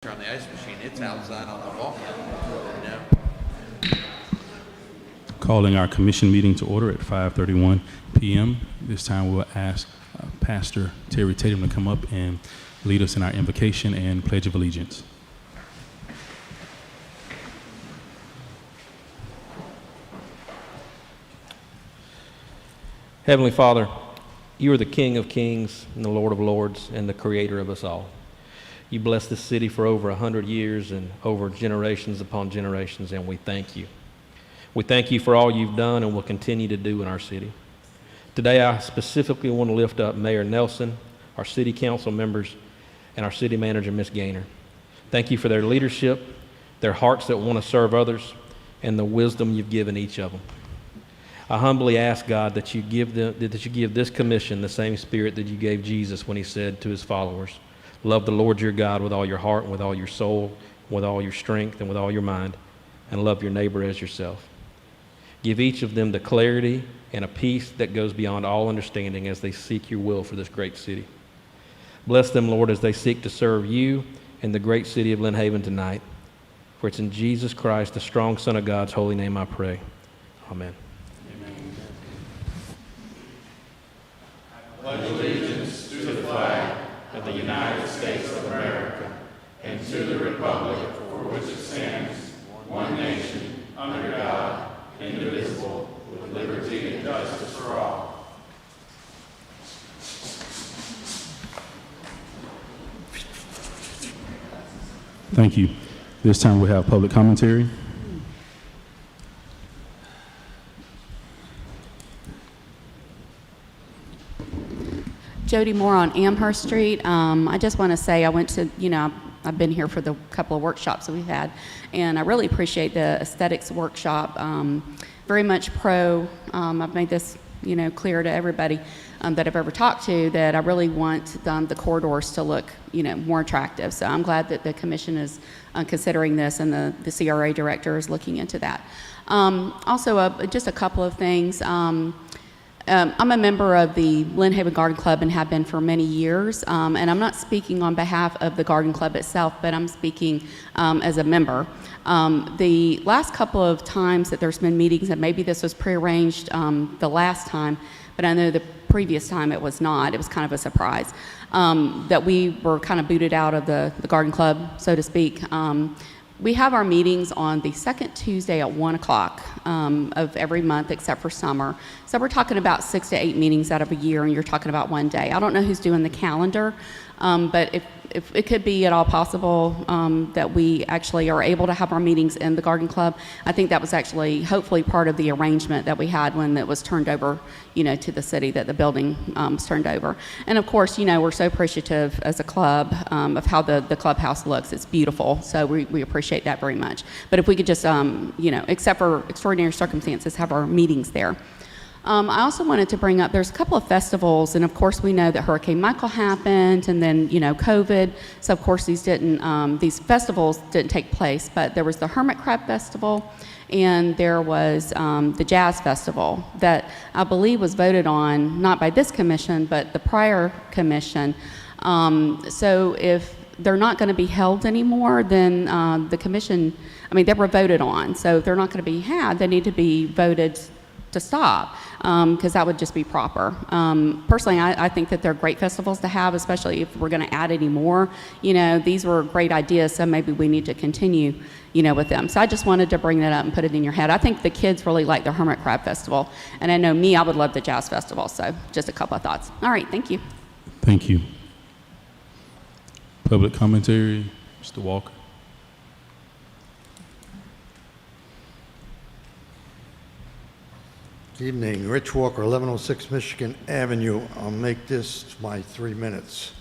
on the ice machine, it's outside on the walk, you know. Calling our commission meeting to order at 5:31 p.m. This time we'll ask Pastor Terry Tatum to come up and lead us in our invocation and Pledge of Allegiance. Heavenly Father, you are the King of kings and the Lord of lords and the creator of us all. You blessed this city for over 100 years and over generations upon generations, and we thank you. We thank you for all you've done and will continue to do in our city. Today, I specifically want to lift up Mayor Nelson, our city council members, and our city manager, Ms. Gaynor. Thank you for their leadership, their hearts that want to serve others, and the wisdom you've given each of them. I humbly ask, God, that you give this commission the same spirit that you gave Jesus when he said to his followers, love the Lord your God with all your heart, and with all your soul, with all your strength, and with all your mind, and love your neighbor as yourself. Give each of them the clarity and a peace that goes beyond all understanding as they seek your will for this great city. Bless them, Lord, as they seek to serve you and the great city of Lynn Haven tonight. For it's in Jesus Christ, the strong Son of God's holy name, I pray. Amen. I pledge allegiance to the flag of the United States of America and to the republic for which it stands, one nation, under God, indivisible, with liberty and justice for all. Thank you. This time we'll have public commentary. Jody Moore on Amherst Street. I just want to say I went to, I've been here for the couple of workshops that we've had, and I really appreciate the aesthetics workshop. Very much pro. I've made this, clear to everybody that I've ever talked to that I really want the corridors to look, more attractive. So I'm glad that the commission is considering this and the CRA director is looking into that. Also, just a couple of things. I'm a member of the Lynn Haven Garden Club and have been for many years, and I'm not speaking on behalf of the Garden Club itself, but I'm speaking as a member. The last couple of times that there's been meetings, and maybe this was prearranged the last time, but I know the previous time it was not. It was kind of a surprise that we were kind of booted out of the Garden Club, so to speak. We have our meetings on the second Tuesday at 1 o'clock of every month except for summer. So we're talking about 6 to 8 meetings out of a year, and you're talking about one day. I don't know who's doing the calendar, but if it could be at all possible that we actually are able to have our meetings in the Garden Club. I think that was actually hopefully part of the arrangement that we had when it was turned over, to the city, that the building was turned over. And of course, we're so appreciative as a club of how the clubhouse looks. It's beautiful, so we appreciate that very much. But if we could just, except for extraordinary circumstances, have our meetings there. I also wanted to bring up, there's a couple of festivals, and of course we know that Hurricane Michael happened, and then, COVID, so of course these festivals didn't take place, but there was the Hermit Crab Festival, and there was the Jazz Festival that I believe was voted on, not by this commission, but the prior commission. So if they're not going to be held anymore, then the commission, they were voted on, so if they're not going to be had, they need to be voted to stop, because that would just be proper. Personally, I think that they're great festivals to have, especially if we're going to add any more. These were great ideas, so maybe we need to continue, with them. So I just wanted to bring that up and put it in your head. I think the kids really like the Hermit Crab Festival, and I know I would love the Jazz Festival, so just a couple of thoughts. All right, thank you. Thank you. Public commentary, Mr. Walker. Good evening, Rich Walker, 1106 Michigan Avenue. I'll make this my 3 minutes.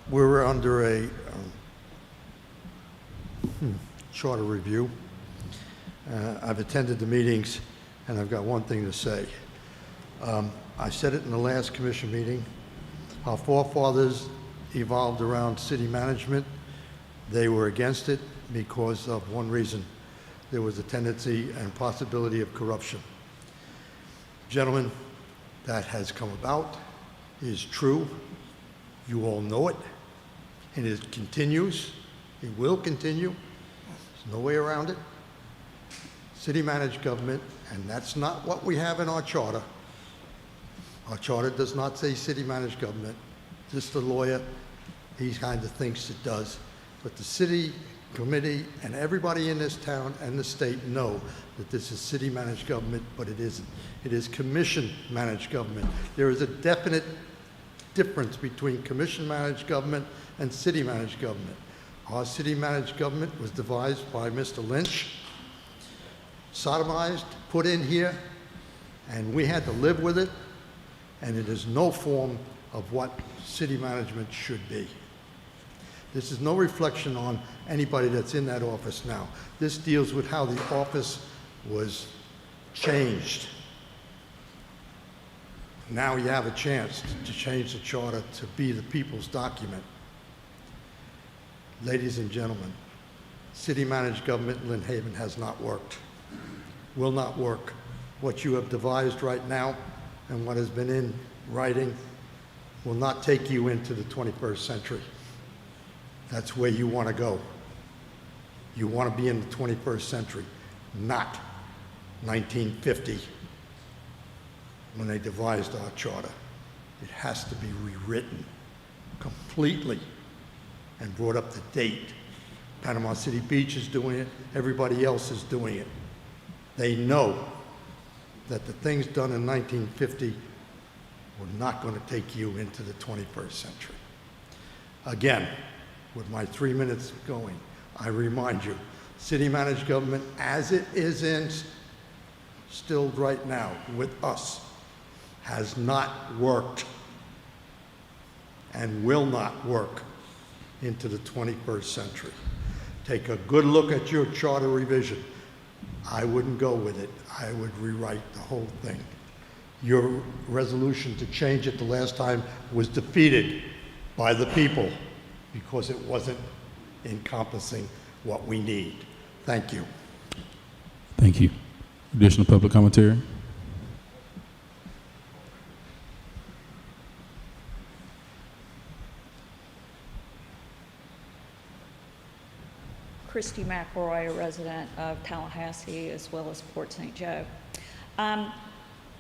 We're under a charter review. I've attended the meetings, and I've got one thing to say. I said it in the last commission meeting. Our forefathers evolved around city management. They were against it because of one reason. There was a tendency and possibility of corruption. Gentlemen, that has come about, is true. You all know it. and it continues, it will continue, there's no way around it. City-managed government, and that's not what we have in our charter. Our charter does not say city-managed government. Just the lawyer, he kind of thinks it does. But the city committee and everybody in this town and the state know that this is city-managed government, but it isn't. It is commission-managed government. There is a definite difference between commission-managed government and city-managed government. Our city-managed government was devised by Mr. Lynch, sodomized, put in here, and we had to live with it, and it is no form of what city management should be. This is no reflection on anybody that's in that office now. This deals with how the office was changed. Now you have a chance to change the charter to be the people's document. Ladies and gentlemen, city-managed government in Lynn Haven has not worked, will not work. What you have devised right now and what has been in writing will not take you into the 21st century. That's where you want to go. You want to be in the 21st century, not 1950 when they devised our charter. It has to be rewritten completely and brought up to date. Panama City Beach is doing it. Everybody else is doing it. They know that the things done in 1950 were not going to take you into the 21st century. Again, with my 3 minutes going, I remind you, city-managed government as it is instilled right now with us has not worked and will not work into the 21st century. Take a good look at your charter revision. I wouldn't go with it. I would rewrite the whole thing. Your resolution to change it the last time was defeated by the people because it wasn't encompassing what we need. Thank you. Thank you. Additional public commentary? Christy McElroy, a resident of Tallahassee as well as Port St. Joe.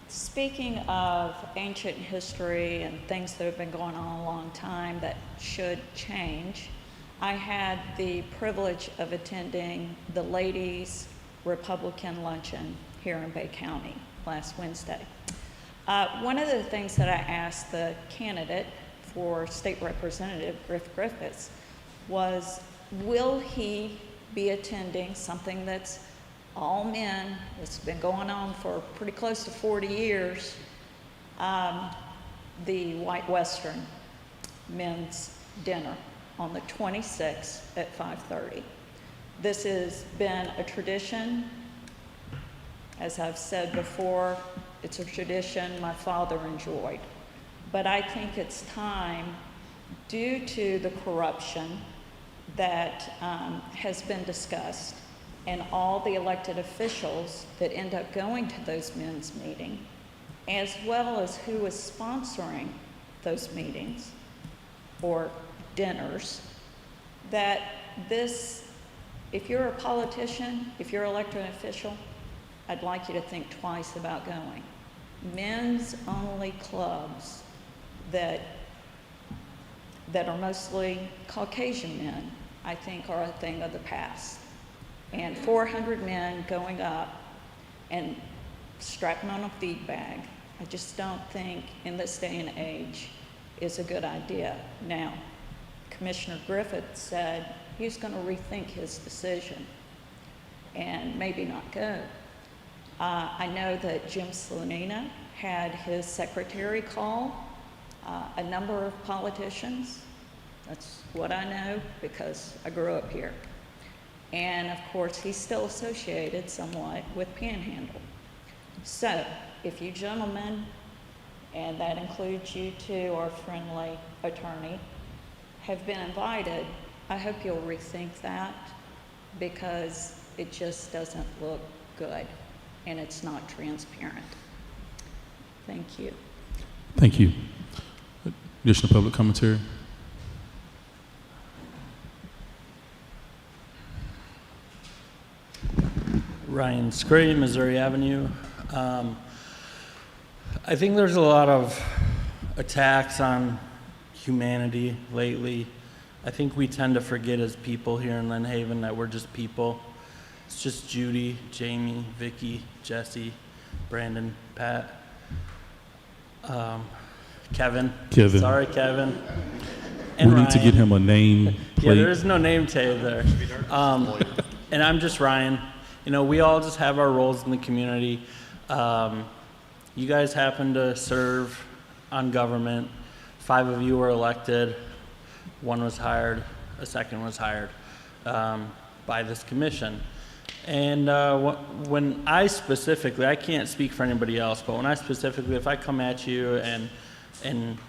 Speaking of ancient history and things that have been going on a long time that should change, I had the privilege of attending the Ladies Republican Luncheon here in Bay County last Wednesday. One of the things that I asked the candidate for state representative, Griff Griffiths, was will he be attending something that's all men, it's been going on for pretty close to 40 years, the White Western men's dinner on the 26th at 5:30. This has been a tradition. As I've said before, it's a tradition my father enjoyed. But I think it's time, due to the corruption that has been discussed and all the elected officials that end up going to those men's meetings, as well as who is sponsoring those meetings or dinners, that this, if you're a politician, if you're an elected official, I'd like you to think twice about going. Men's only clubs that are mostly Caucasian men, I think are a thing of the past. And 400 men going up and strapping on a feed bag, I just don't think in this day and age is a good idea. Now, Commissioner Griffith said he's going to rethink his decision and maybe not go. I know that Jim Slanina had his secretary call a number of politicians. That's what I know because I grew up here. And of course, he's still associated somewhat with Panhandle. So, if you gentlemen, and that includes you too, our friendly attorney, have been invited, I hope you'll rethink that because it just doesn't look good and it's not transparent. Thank you. Thank you. Additional public commentary? Ryan Scray, Missouri Avenue. I think there's a lot of attacks on humanity lately. I think we tend to forget as people here in Lynn Haven that we're just people. It's just Judy, Jamie, Vicky, Jesse, Brandon, Pat, Kevin. Sorry, Kevin. And we need Ryan. to get him a name Yeah, plate. there is no name tag there. And I'm just Ryan. You know, we all just have our roles in the community. You guys happen to serve on government. 5 of you were elected. 1 was hired. A second was hired by this commission. And when I specifically, I can't speak for anybody else, but when I specifically, if I come at you and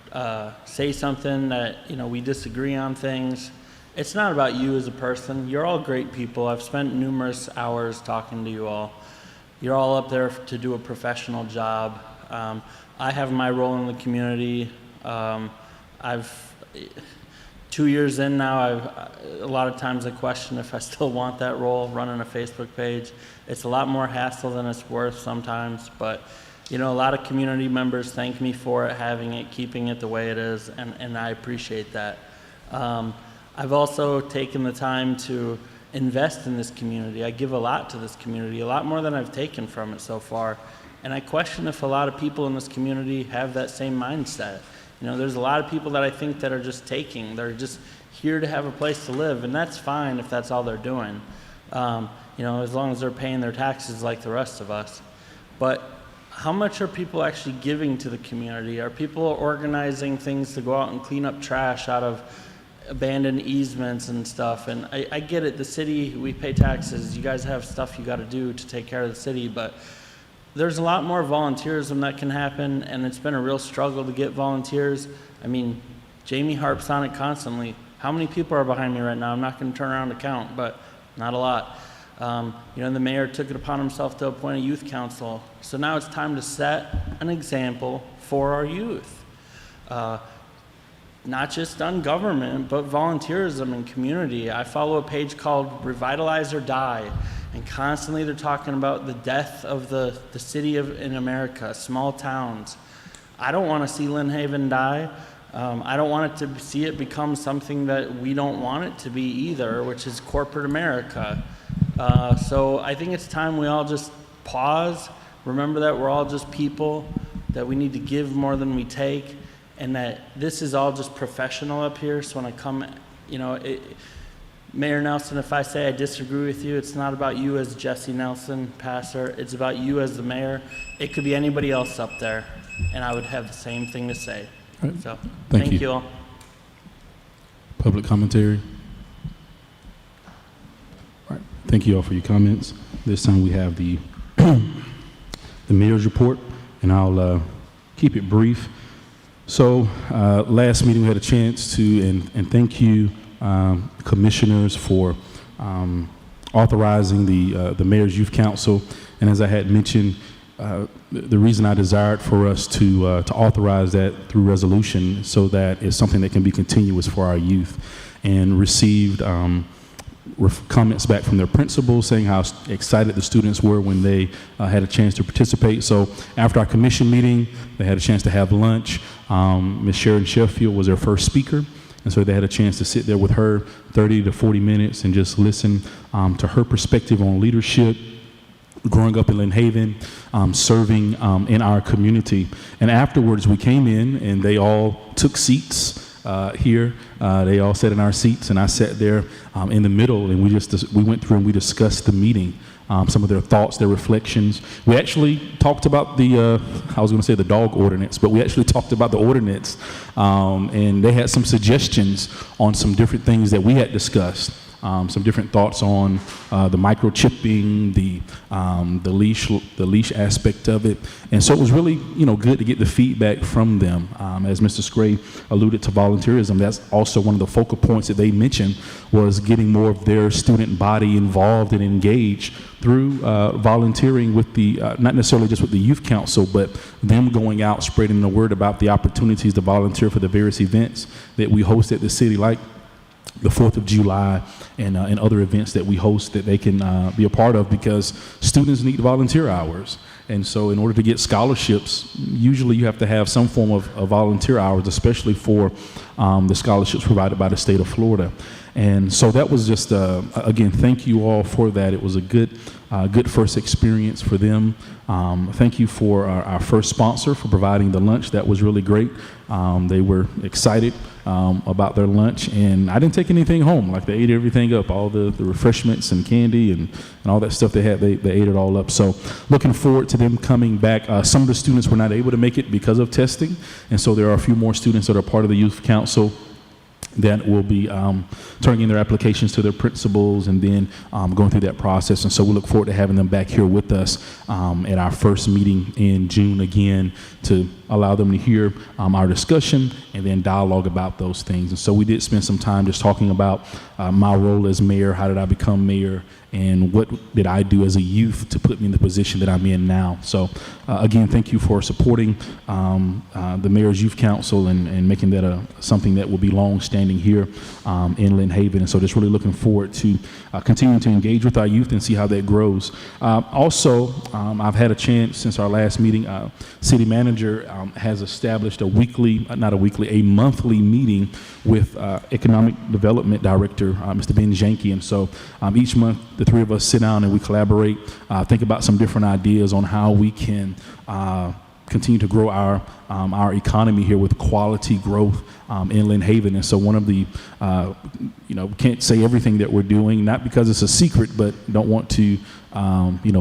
say something that, you know, we disagree on things, it's not about you as a person. You're all great people. I've spent numerous hours talking to you all. You're all up there to do a professional job. I have my role in the community. I've 2 years in now, a lot of times I question if I still want that role, running a Facebook page. It's a lot more hassle than it's worth sometimes, but you know, a lot of community members thank me for it, having it, keeping it the way it is, and I appreciate that. I've also taken the time to invest in this community. I give a lot to this community, a lot more than I've taken from it so far, and I question if a lot of people in this community have that same mindset. You know, there's a lot of people that I think that are just taking. They're just here to have a place to live, and that's fine if that's all they're doing. You know, as long as they're paying their taxes like the rest of us. But how much are people actually giving to the community? Are people organizing things to go out and clean up trash out of abandoned easements and stuff? And I get it, the city, we pay taxes. You guys have stuff you got to do to take care of the city, but there's a lot more volunteerism that can happen, and it's been a real struggle to get volunteers. I mean, Jamie harps on it constantly. How many people are behind me right now? I'm not going to turn around to count, but not a lot. You know, the mayor took it upon himself to appoint a youth council. So now it's time to set an example for our youth. Not just on government, but volunteerism and community. I follow a page called Revitalize or Die, and constantly they're talking about the death of the city in America, small towns. I don't want to see Lynn Haven die. I don't want it to see it become something that we don't want it to be either, which is corporate America. So I think it's time we all just pause, remember that we're all just people, that we need to give more than we take, and that this is all just professional up here. So when I come, you know, Mayor Nelson, if I say I disagree with you, it's not about you as Jesse Nelson, pastor. It's about you as the mayor. It could be anybody else up there, and I would have the same thing to say. All right. So Thank you. you all. Public commentary. All right. Thank you all for your comments. This time we have the the mayor's report, and I'll keep it brief. So last meeting we had a chance to, and thank you commissioners for authorizing the Mayor's Youth Council. And as I had mentioned, the reason I desired for us to authorize that through resolution so that it's something that can be continuous for our youth, and received comments back from their principals saying how excited the students were when they had a chance to participate. So after our commission meeting, they had a chance to have lunch. Ms. Sharon Sheffield was their first speaker. And so they had a chance to sit there with her 30 to 40 minutes and just listen to her perspective on leadership, growing up in Lynn Haven, serving in our community. And afterwards we came in and they all took seats here. They all sat in our seats, and I sat there in the middle, and we went through and we discussed the meeting. Some of their thoughts, their reflections. We actually talked about I was going to say the dog ordinance, but we actually talked about the ordinance, and they had some suggestions on some different things that we had discussed. Some different thoughts on the microchipping, the leash aspect of it, and so it was really good to get the feedback from them. As Mr. Scray alluded to volunteerism, that's also one of the focal points that they mentioned, was getting more of their student body involved and engaged through volunteering with the not necessarily just with the youth council, but them going out spreading the word about the opportunities to volunteer for the various events that we host at the city, like the 4th of July and other events that we host that they can be a part of, because students need volunteer hours. And so in order to get scholarships, usually you have to have some form of volunteer hours, especially for the scholarships provided by the state of Florida. And so that was just, again, thank you all for that. It was a good first experience for them. Thank you for our first sponsor for providing the lunch. That was really great. They were excited about their lunch, and I didn't take anything home. Like, they ate everything up, all the refreshments and candy and all that stuff they had. They ate it all up. So looking forward to them coming back. Some of the students were not able to make it because of testing, and so there are a few more students that are part of the Youth Council that will be turning in their applications to their principals and then going through that process. And so we look forward to having them back here with us at our first meeting in June again, to allow them to hear our discussion and then dialogue about those things. And so we did spend some time just talking about my role as mayor. How did I become mayor? And what did I do as a youth to put me in the position that I'm in now? So again, thank you for supporting the Mayor's Youth Council and making that something that will be long-standing here in Lynn Haven. And so just really looking forward to continuing to engage with our youth and see how that grows. Also, I've had a chance since our last meeting. City manager has established a monthly meeting with Economic Development Director, Mr. Ben Janke. And so each month, the three of us sit down and we collaborate, think about some different ideas on how we can continue to grow our economy here with quality growth in Lynn Haven. And so one of the, can't say everything that we're doing, not because it's a secret, but don't want to,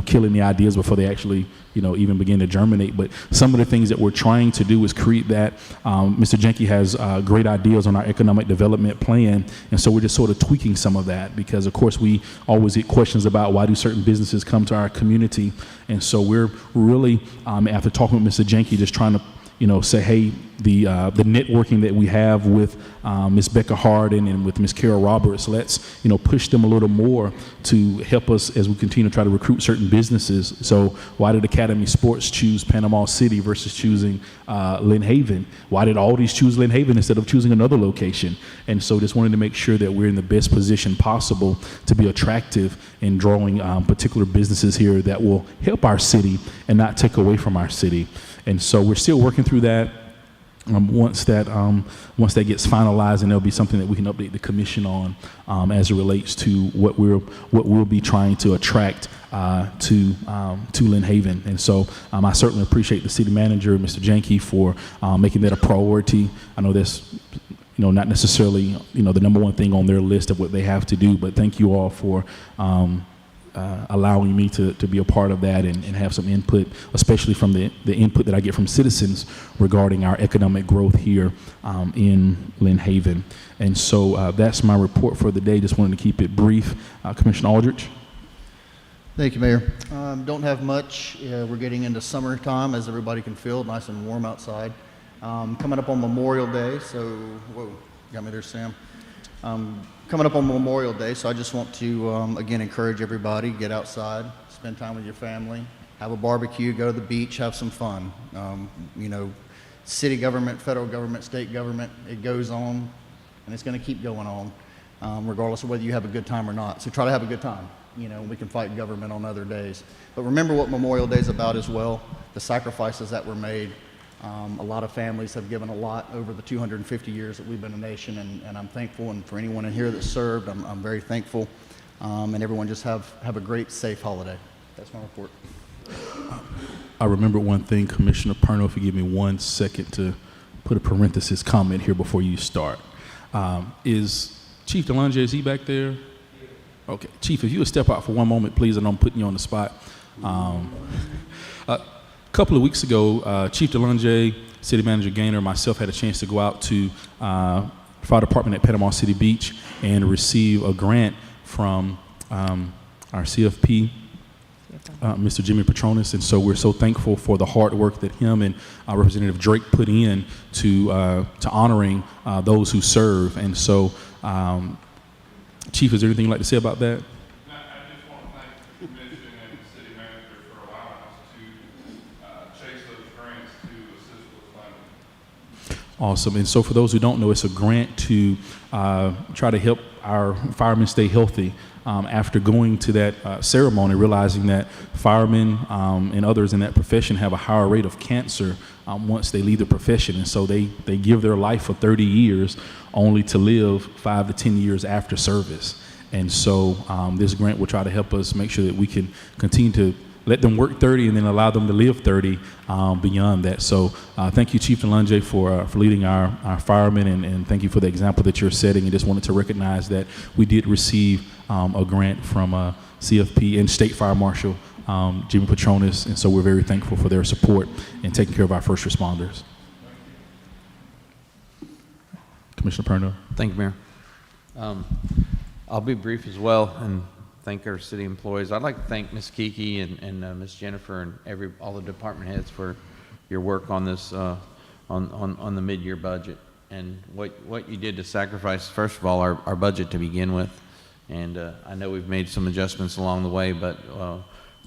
kill any ideas before they actually, even begin to germinate. But some of the things that we're trying to do is create that. Mr. Janke has great ideas on our economic development plan. And so we're just sort of tweaking some of that, because of course we always get questions about why do certain businesses come to our community. And so we're really, after talking with Mr. Janke, just trying to say, hey, the networking that we have with Ms. Becca Harden and with Ms. Carol Roberts, let's push them a little more to help us as we continue to try to recruit certain businesses. So why did Academy Sports choose Panama City versus choosing Lynn Haven? Why did Aldi's choose Lynn Haven instead of choosing another location? And so just wanted to make sure that we're in the best position possible to be attractive in drawing particular businesses here that will help our city and not take away from our city. And so we're still working through that. Once that gets finalized, and there'll be something that we can update the commission on as it relates to what we'll be trying to attract to Lynn Haven. And so I certainly appreciate the city manager, Mr. Janke, for making that a priority. I know that's not necessarily the number one thing on their list of what they have to do, but thank you all for allowing me to be a part of that and have some input, especially from the input that I get from citizens regarding our economic growth here in Lynn Haven. And so that's my report for the day. Just wanted to keep it brief. Commissioner Aldridge. Thank you, Mayor. Don't have much. We're getting into summertime, as everybody can feel, nice and warm outside. Coming up on Memorial Day, so, whoa, got me there, Sam. Coming up on Memorial Day, so I just want to, again, encourage everybody, get outside, spend time with your family, have a barbecue, go to the beach, have some fun. City government, federal government, state government, it goes on, and it's going to keep going on, regardless of whether you have a good time or not. So try to have a good time. We can fight government on other days. But remember what Memorial Day is about as well, the sacrifices that were made. A lot of families have given a lot over the 250 years that we've been a nation, and I'm thankful. And for anyone in here that served, I'm very thankful. And everyone just have a great, safe holiday. That's my report. I remember one thing, Commissioner Perno, if you give me 1 second to put a parenthesis comment here before you start. Is Chief Delonge, is he back there? Okay, Chief, if you would step out for one moment, please. I know I'm putting you on the spot. A couple of weeks ago, Chief Delonge, City Manager Gaynor, myself had a chance to go out to Fire Department at Panama City Beach and receive a grant from our CFP, Mr. Jimmy Petronis. And so we're so thankful for the hard work that him and Representative Drake put in to honoring those who serve. And so, Chief, is there anything you'd like to say about that? I just want to thank the commission and the city manager for allowing us to chase those grants to assist with funding. Awesome. And so for those who don't know, it's a grant to try to help our firemen stay healthy after going to that ceremony, realizing that firemen and others in that profession have a higher rate of cancer once they leave the profession. And so they give their life for 30 years only to live 5 to 10 years after service. And so this grant will try to help us make sure that we can continue to let them work 30 and then allow them to live 30 beyond that. So thank you, Chief Delonge, for leading our firemen, and thank you for the example that you're setting. And just wanted to recognize that we did receive a grant from CFP and State Fire Marshal Jimmy Petronis, and so we're very thankful for their support in taking care of our first responders. Commissioner Perno. Thank you, Mayor. I'll be brief as well and thank our city employees. I'd like to thank Ms. Kiki and Ms. Jennifer and all the department heads for your work on this on the mid-year budget and what you did to sacrifice, first of all, our budget to begin with. And I know we've made some adjustments along the way, but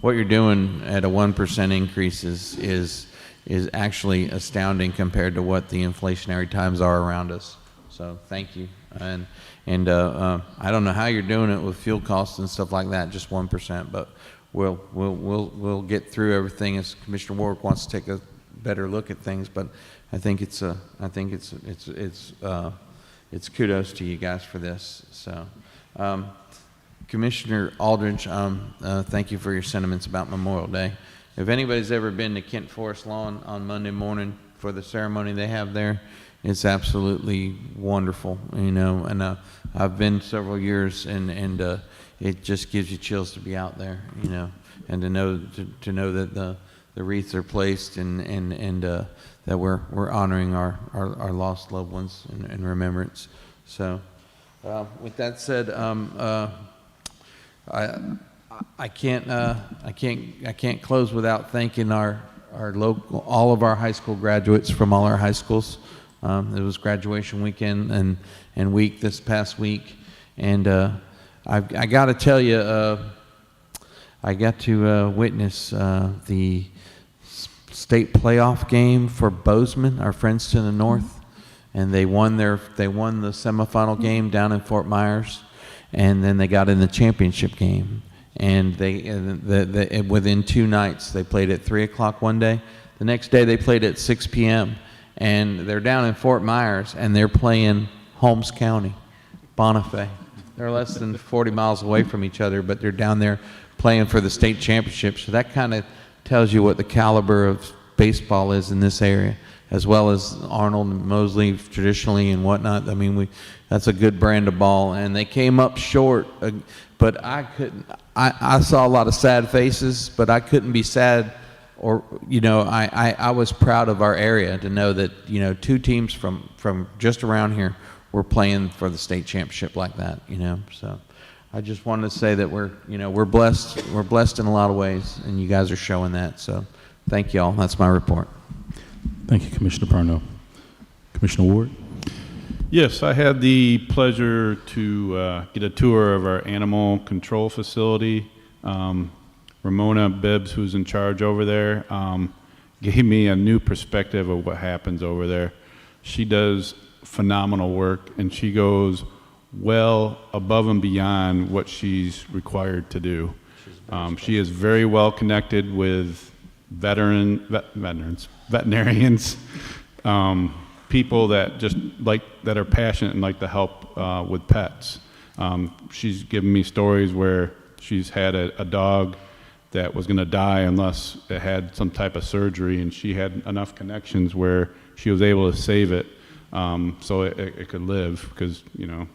what you're doing at a 1% increase is actually astounding compared to what the inflationary times are around us. So thank you. And I don't know how you're doing it with fuel costs and stuff like that, just 1%, but we'll get through everything as Commissioner Warwick wants to take a better look at things. But I think it's kudos to you guys for this. So, Commissioner Aldridge, thank you for your sentiments about Memorial Day. If anybody's ever been to Kent Forest Lawn on Monday morning for the ceremony they have there, it's absolutely wonderful, you know, and I've been several years, and it just gives you chills to be out there, you know, and to know that the wreaths are placed and that we're honoring our lost loved ones in remembrance. So, with that said, I can't close without thanking our all of our high school graduates from all our high schools. It was graduation weekend and week this past week, and I got to tell you, I got to witness the state playoff game for Bozeman, our friends to the north, and they won the semifinal game down in Fort Myers, and then they got in the championship game, and within 2 nights they played at 3 o'clock one day. The next day they played at 6 p.m. And they're down in Fort Myers, and they're playing Holmes County, Bonifay. They're less than 40 miles away from each other, but they're down there playing for the state championship. So that kind of tells you what the caliber of baseball is in this area, as well as Arnold and Mosley traditionally and whatnot. I mean, that's a good brand of ball. And they came up short, but I saw a lot of sad faces, but I couldn't be sad. Or, you know, I was proud of our area to know that, you know, 2 teams from just around here were playing for the state championship like that, you know. So I just wanted to say that we're blessed. We're blessed in a lot of ways, and you guys are showing that. So thank you all. That's my report. Thank you, Commissioner Perno. Commissioner Ward. Yes, I had the pleasure to get a tour of our animal control facility. Ramona Bibbs, who's in charge over there, gave me a new perspective of what happens over there. She does phenomenal work, and she goes well above and beyond what she's required to do. She is very well connected with veterinarians, people that that are passionate and like to help with pets. She's given me stories where she's had a dog that was going to die unless it had some type of surgery, and she had enough connections where she was able to save it so it could live, because, you know,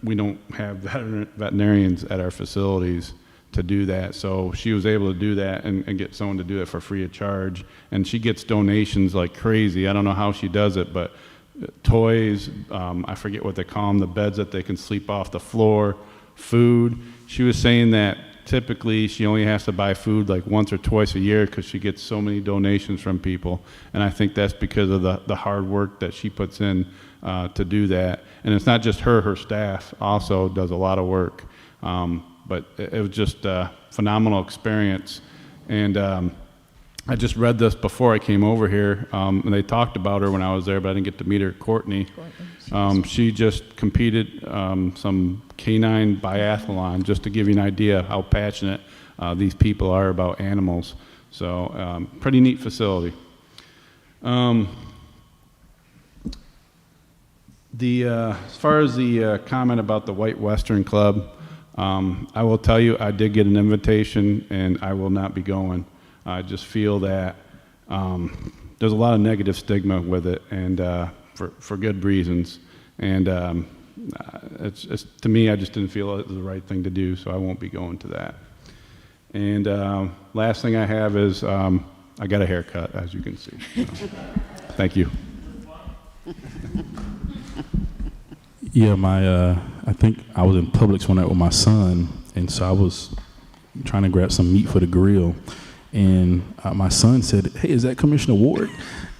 we don't have veterinarians at our facilities to do that. So she was able to do that and get someone to do it for free of charge. And she gets donations like crazy. I don't know how she does it, but toys, I forget what they call them, the beds that they can sleep off the floor, food. She was saying that typically she only has to buy food like once or twice a year because she gets so many donations from people. And I think that's because of the hard work that she puts in to do that. And it's not just her staff also does a lot of work. But it was just a phenomenal experience. And I just read this before I came over here, and they talked about her when I was there, but I didn't get to meet her, Courtney. She just competed some canine biathlon, just to give you an idea how passionate these people are about animals. So pretty neat facility. As far as the comment about the White Western Club, I will tell you I did get an invitation, and I will not be going. I just feel that there's a lot of negative stigma with it, and for good reasons. And it's to me, I just didn't feel it was the right thing to do, so I won't be going to that. And last thing I have is I got a haircut, as you can see. So, thank you. Yeah, I think I was in Publix one night with my son, and so I was trying to grab some meat for the grill, and my son said, "Hey, is that Commissioner Ward?"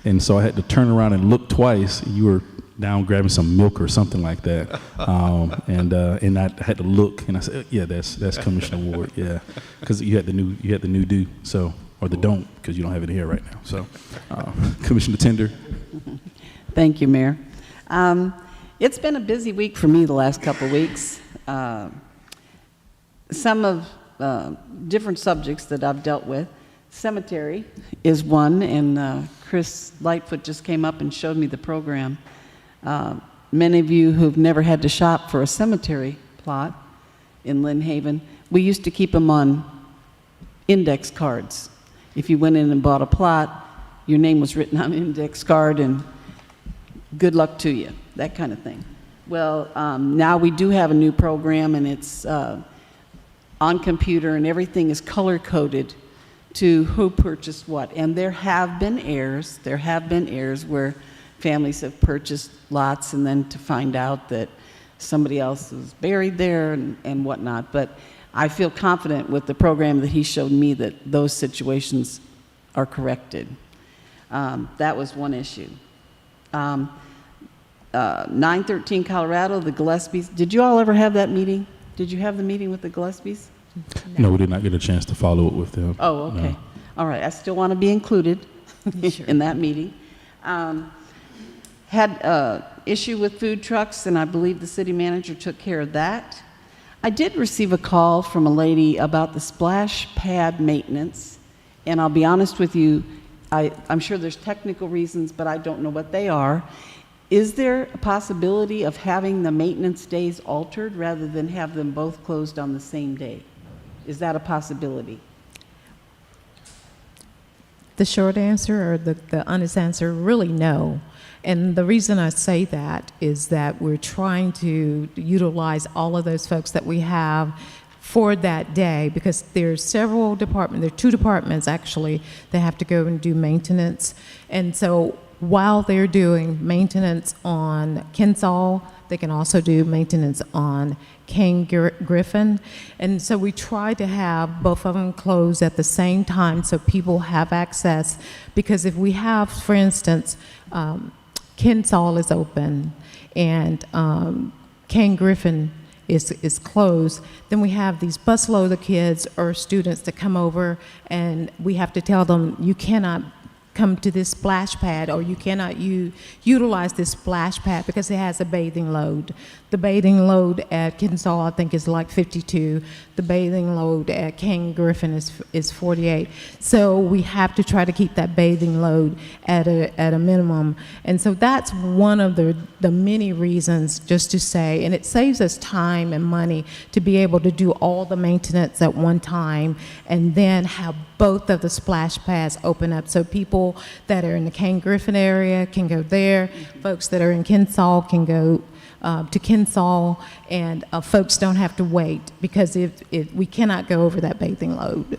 And so I had to turn around and look twice. You were down grabbing some milk or something like that, and I had to look, and I said, "Yeah, that's Commissioner Ward." Yeah, because you had the new do, so, or the don't, because you don't have it here right now. So, Commissioner Tender. Thank you, Mayor. It's been a busy week for me the last couple of weeks. Some of different subjects that I've dealt with. Cemetery is one, and Chris Lightfoot just came up and showed me the program. Many of you who've never had to shop for a cemetery plot in Lynn Haven, we used to keep them on index cards. If you went in and bought a plot, your name was written on an index card, and good luck to you, that kind of thing. Well, now we do have a new program, and it's on computer, and everything is color-coded to who purchased what. And there have been errors where families have purchased lots and then to find out that somebody else was buried there and whatnot. But I feel confident with the program that he showed me that those situations are corrected. That was one issue. 913 Colorado, the Gillespies. Did you all ever have that meeting? Did you have the meeting with the Gillespies? No, we did not get a chance to follow up with them. Oh, okay. No. All right. I still want to be included in that meeting. Had issue with food trucks, and I believe the city manager took care of that. I did receive a call from a lady about the splash pad maintenance, and I'll be honest with you, I'm sure there's technical reasons, but I don't know what they are. Is there a possibility of having the maintenance days altered rather than have them both closed on the same day? Is that a possibility? The short answer, or the honest answer, really no. And the reason I say that is that we're trying to utilize all of those folks that we have for that day, because there's several departments, there are 2 departments actually that have to go and do maintenance. And so while they're doing maintenance on Kensall, they can also do maintenance on King Griffin. And so we try to have both of them closed at the same time so people have access. Because if we have, for instance, Kensall is open and King Griffin is closed, then we have these busload of kids or students that come over, and we have to tell them, you cannot come to this splash pad, or you cannot utilize this splash pad because it has a bathing load. The bathing load at Kensall, I think, is like 52. The bathing load at King Griffin is 48. So we have to try to keep that bathing load at a minimum. And so that's one of the many reasons, just to say, and it saves us time and money to be able to do all the maintenance at one time and then have both of the splash pads open up so people that are in the King Griffin area can go there, folks that are in Kensall can go to Kensall, and folks don't have to wait, because we cannot go over that bathing load.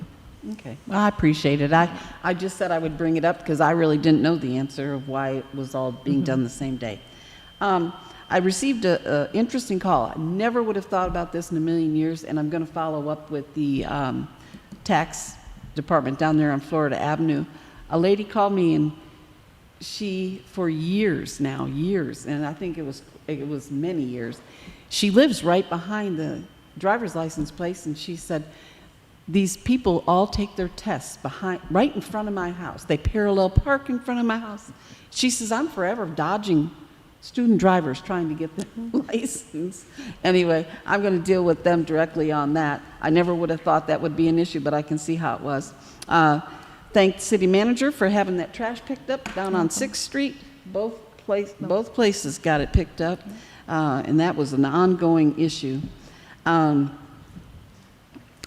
Okay. Well, I appreciate it. I just said I would bring it up because I really didn't know the answer of why it was all being done the same day. I received an interesting call. I never would have thought about this in a million years, and I'm going to follow up with the tax department down there on Florida Avenue. A lady called me, and she, for years now, and I think it was many years, she lives right behind the driver's license place, and she said, These people all take their tests right in front of my house. They parallel park in front of my house. She says, I'm forever dodging student drivers trying to get their license. Anyway, I'm going to deal with them directly on that. I never would have thought that would be an issue, but I can see how it was. Thank the city manager for having that trash picked up down on 6th Street. Both places got it picked up, and that was an ongoing issue.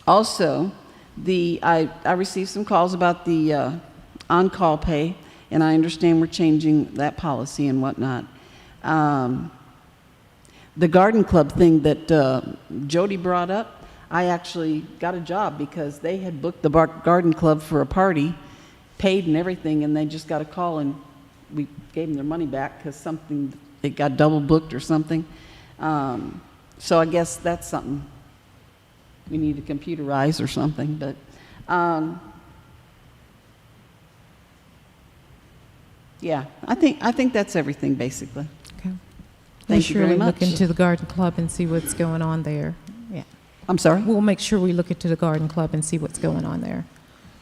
Also, I received some calls about the on-call pay, and I understand we're changing that policy and whatnot. The garden club thing that Jody brought up, I actually got a job because they had booked the garden club for a party, paid and everything, and they just got a call and we gave them their money back because it got double booked or something. So I guess that's something we need to computerize or something, but yeah, I think that's everything basically. Okay. Thank you very Make sure we much. look into the garden club and see what's going on there. Yeah. I'm sorry? We'll make sure we look into the garden club and see what's going on there.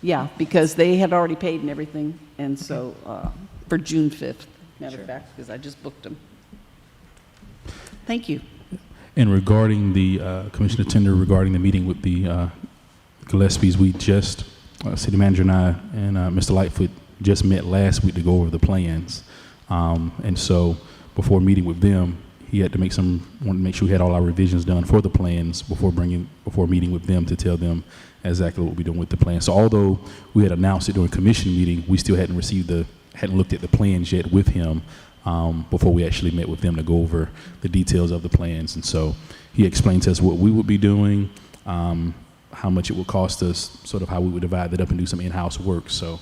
Yeah, because they had already paid and everything, and so for June 5th, matter of fact, because I just booked them. Thank you. And regarding the Commissioner Tender, regarding the meeting with the Gillespies, we just, City Manager and I and Mr. Lightfoot just met last week to go over the plans. And so before meeting with them, he had to wanted to make sure we had all our revisions done for the plans before meeting with them to tell them exactly what we're doing with the plan. So although we had announced it during commission meeting, we still hadn't looked at the plans yet with him before we actually met with them to go over the details of the plans. And so he explained to us what we would be doing, how much it would cost us, sort of how we would divide that up and do some in-house work. So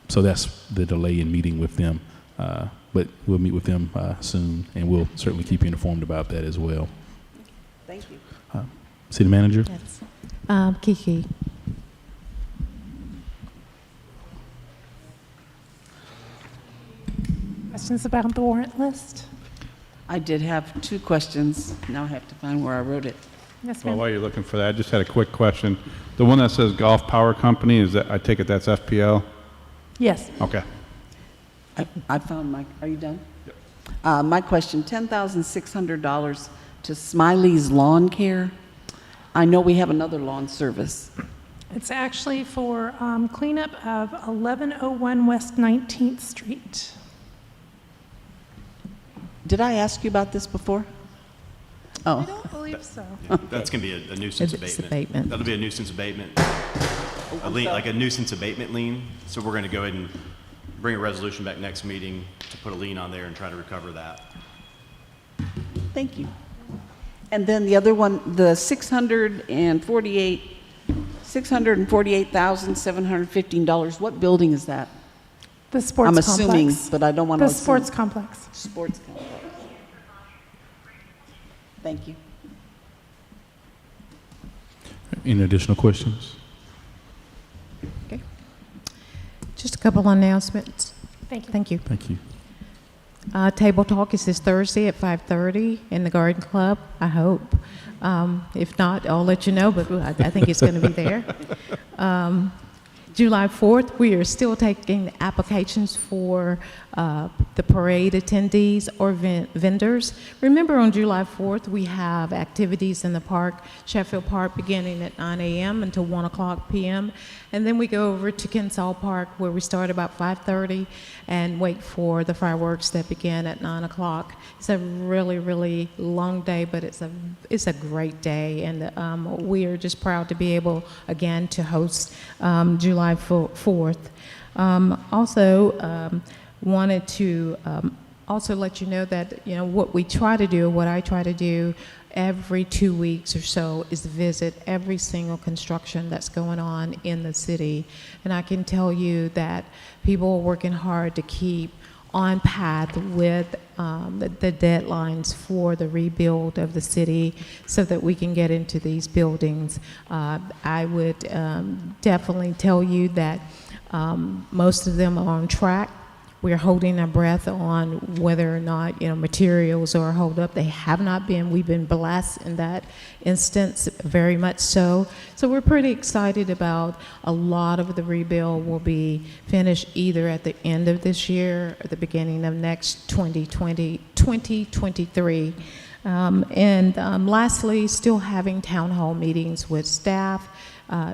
that's the delay in meeting with them. But we'll meet with them soon, and we'll certainly keep you informed about that as well. Thank you. City Manager? Yes. Kiki. Questions about the warrant list? I did have 2 questions. Now I have to find where I wrote it. Yes, Well, ma'am. while you're looking for that, I just had a quick question. The one that says Gulf Power Company, I take it that's FPL? Yes. Okay. I found are you done? Yep. My question, $10,600 to Smiley's Lawn Care. I know we have another lawn service. It's actually for cleanup of 1101 West 19th Street. Did I ask you about this before? I Oh, don't believe so. That's going to be a nuisance It's abatement. abatement. That'll be a nuisance abatement, like a nuisance abatement lien. So we're going to go ahead and bring a resolution back next meeting to put a lien on there and try to recover that. thank you. And then the other one, the $648,715. What building is that? The sports I'm complex. assuming, but I don't want to The sports complex. Sports complex. Thank you. Any additional questions? Okay. Just a couple announcements. Thank you. Thank you. Thank you. Table Talk is this Thursday at 5:30 in the Garden Club, I hope. If not, I'll let you know, but I think it's going to be there. July 4th, we are still taking applications for the parade attendees or vendors. Remember, on July 4th, we have activities in the park, Sheffield Park, beginning at 9 a.m. until 1 o'clock p.m. And then we go over to Kensall Park, where we start about 5:30 and wait for the fireworks that begin at 9 o'clock. It's a really, really long day, but it's a great day. And we are just proud to be able, again, to host July 4th. Wanted to also let you know that, what I try to do every 2 weeks or so is visit every single construction that's going on in the city. And I can tell you that people are working hard to keep on path with the deadlines for the rebuild of the city so that we can get into these buildings. I would definitely tell you that most of them are on track. We're holding our breath on whether or not, materials are hold up. They have not been. We've been blessed in that instance, very much so. So we're pretty excited about a lot of the rebuild will be finished either at the end of this year or the beginning of next 2023. Lastly, still having town hall meetings with staff.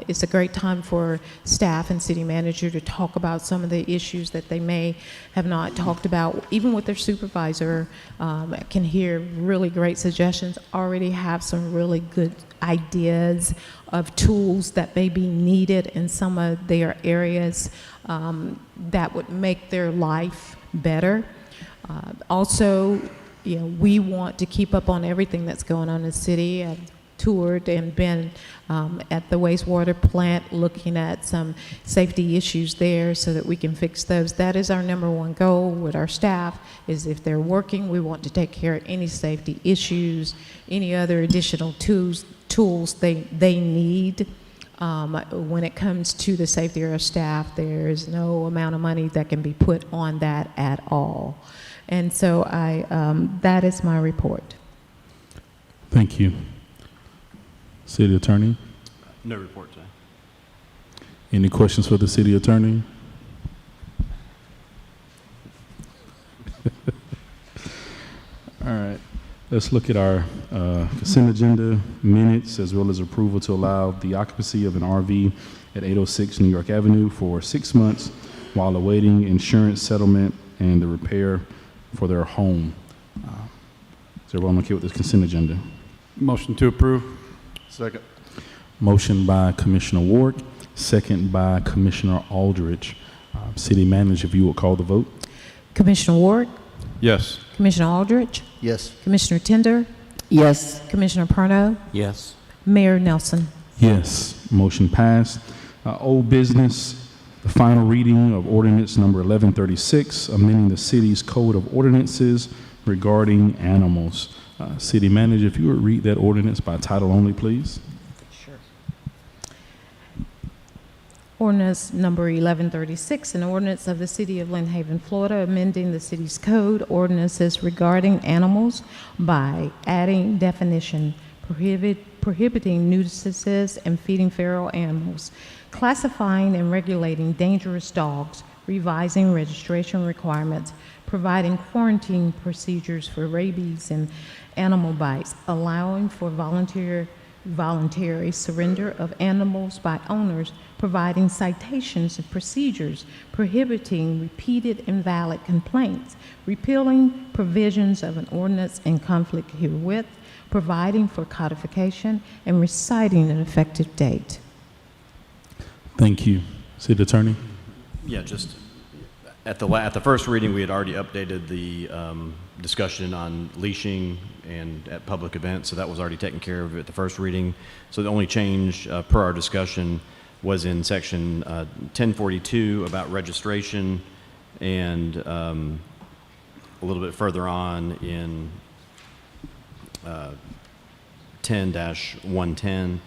It's a great time for staff and city manager to talk about some of the issues that they may have not talked about. Even with their supervisor, can hear really great suggestions, already have some really good ideas of tools that may be needed in some of their areas that would make their life better. Also, we want to keep up on everything that's going on in the city. I've toured and been at the wastewater plant looking at some safety issues there so that we can fix those. That is our number one goal with our staff, is if they're working, we want to take care of any safety issues, any other additional tools they need. When it comes to the safety of our staff, there is no amount of money that can be put on that at all. And so that is my report. Thank you. City Attorney? No report today. Any questions for the City Attorney? All right. Let's look at our consent agenda minutes, as well as approval to allow the occupancy of an RV at 806 New York Avenue for 6 months while awaiting insurance settlement and the repair for their home. Is everyone okay with this consent agenda? Motion to approve. Second. Motion by Commissioner Ward, second by Commissioner Aldridge. City Manager, if you will call the vote. Commissioner Ward, Yes. Commissioner Aldridge, Yes. Commissioner Tender, Yes. Commissioner Perno, Yes. Mayor Nelson. Yes, motion passed. Old business, the final reading of ordinance number 1136, amending the city's code of ordinances regarding animals. City Manager, if you would read that ordinance by title only, please. Sure. Ordinance number 1136, an ordinance of the City of Lynn Haven, Florida, amending the city's code ordinances regarding animals by adding definition, prohibiting nuisances and feeding feral animals, classifying and regulating dangerous dogs, revising registration requirements, providing quarantine procedures for rabies and animal bites, allowing for voluntary surrender of animals by owners, providing citations and procedures, prohibiting repeated invalid complaints, repealing provisions of an ordinance in conflict herewith, providing for codification, and reciting an effective date. Thank you. City Attorney? Yeah, just at the first reading, we had already updated the discussion on leashing and at public events, so that was already taken care of at the first reading. So the only change per our discussion was in section 1042 about registration, and a little bit further on in 10-110.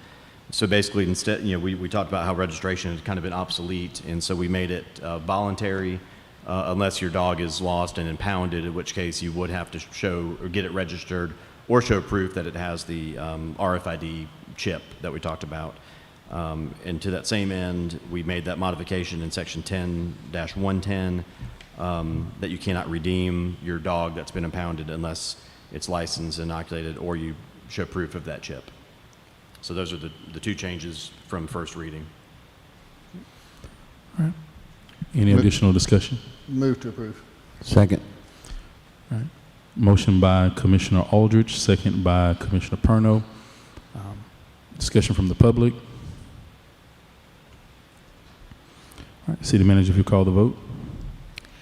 So basically, instead, we talked about how registration had kind of been obsolete, and so we made it voluntary unless your dog is lost and impounded, in which case you would have to show or get it registered or show proof that it has the RFID chip that we talked about. And to that same end, we made that modification in section 10-110 that you cannot redeem your dog that's been impounded unless it's licensed, inoculated, or you show proof of that chip. So those are the two changes from first reading. All right. Any additional discussion? Move to approve. Second. All right. Motion by Commissioner Aldridge, second by Commissioner Perno. Discussion from the public. All right. City Manager, if you call the vote.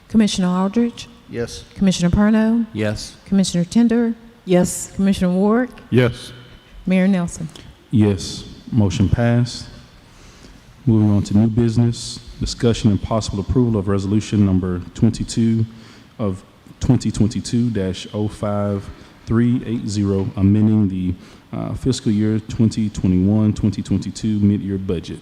Commissioner Aldridge, Yes. Commissioner Perno, Yes. Commissioner Tender, Yes. Commissioner Ward, Yes. Mayor Nelson. Yes, motion passed. Moving on to new business, discussion and possible approval of resolution number 22 of 2022-05380, amending the fiscal year 2021-2022 mid-year budget.